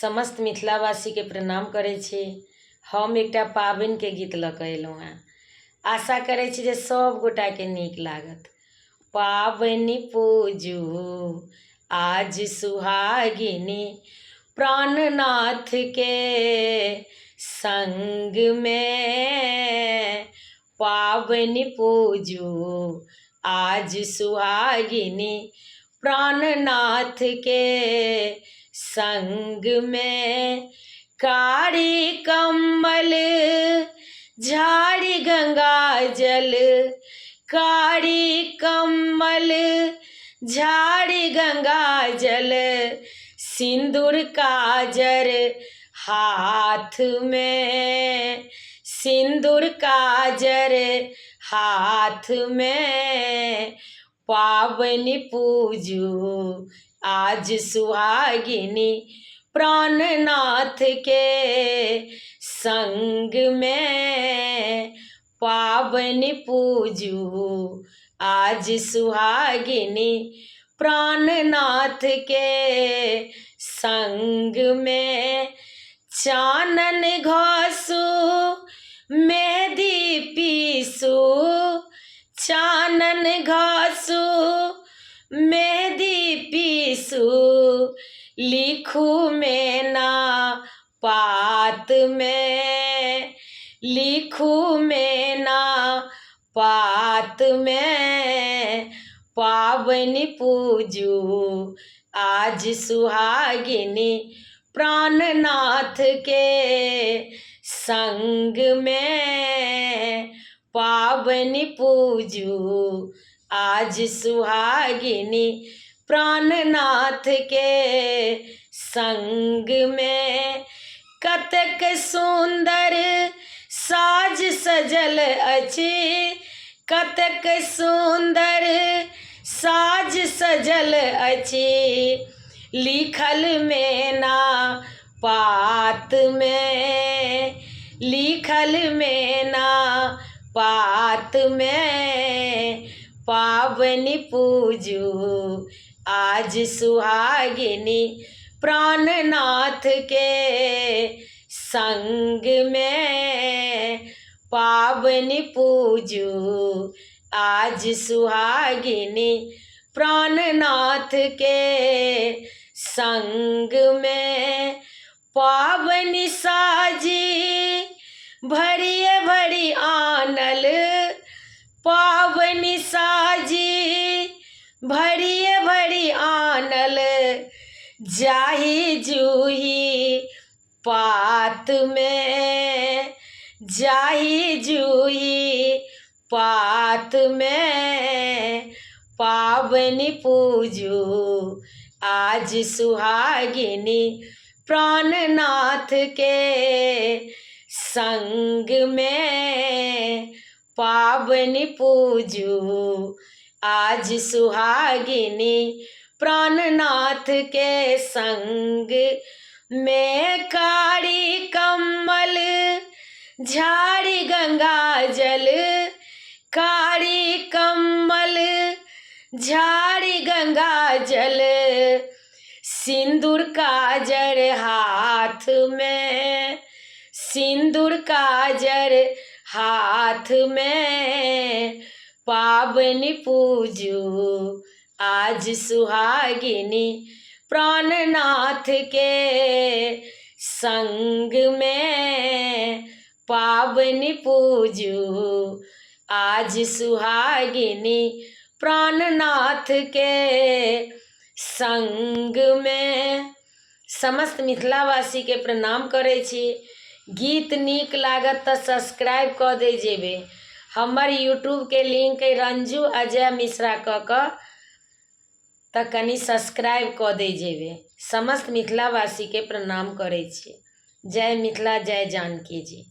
समस्त मिथिलावासी के प्रणाम करै छी। हम एकटा पाबनि के गीत लऽ कऽ अयलहुँ हेँ। आशा करै छी जे सब गोटा के नीक लागत। पाबनि पूजू आज सुहागिनी, प्राणनाथ के संग में। पाबनि पूजू आज सुहागिनी, प्राणनाथ के संग में। कारी कमल झाड़ी गंगा जल, कारी कमल झाड़ी गंगा जल। सिंदूर काजर हाथ में, सिंदूर काजर हाथ में। पाबनि पूजू आज सुहागिनी, प्राणनाथ के संग में। पाबनि पूजू आज सुहागिनी, प्राणनाथ के संग में। चानन घसू मेहंदी पीसू, चानन घसू मेहंदी पीसू। लिखू मेना पात में, लिखू मेना पात में। पाबनि पूजू आज सुहागिनी, प्राणनाथ के संग में। पाबनि पूजू आज सुहागिनी, प्राणनाथ के संग में। कतेक सुंदर साज सजल अछि, कतेक सुंदर साज सजल अछि। लिखल मेना पात में, लिखल मेना पात में। पाबनि पूजू आज सुहागिनी, प्राणनाथ के संग में। पाबनि पूजू आज सुहागिनी, प्राणनाथ के संग में। पाबनि साजी भरिए भरी आनल, पाबनि साजी भरिए भरी आनल। जाही जूही पात में, जाही जूही पात में। पाबनि पूजू आज सुहागिनी, प्राणनाथ के संग में। पाबनि पूजू आज सुहागिनी, प्राणनाथ के संग में। कारी कमल झाड़ी गंगा जल, कारी कमल झाड़ी गंगा जल। सिंदूर काजर हाथ में, सिंदूर काजर हाथ में। पाबनि पूजू आज सुहागिनी, प्राणनाथ के संग में। पाबनि पूजू आज सुहागिनी, प्राणनाथ के संग में। समस्त मिथिलावासी के प्रणाम करै छी। गीत नीक लागत तऽ सब्सक्राइब कऽ दै जेबै। हमर यूट्यूब के लिंक है रंजू अजय मिश्रा कऽ कऽ, तऽ कनि सब्सक्राइब कऽ दै जेबै। समस्त मिथिलावासी के प्रणाम करै छी। जय मिथिला, जय जानकी जी।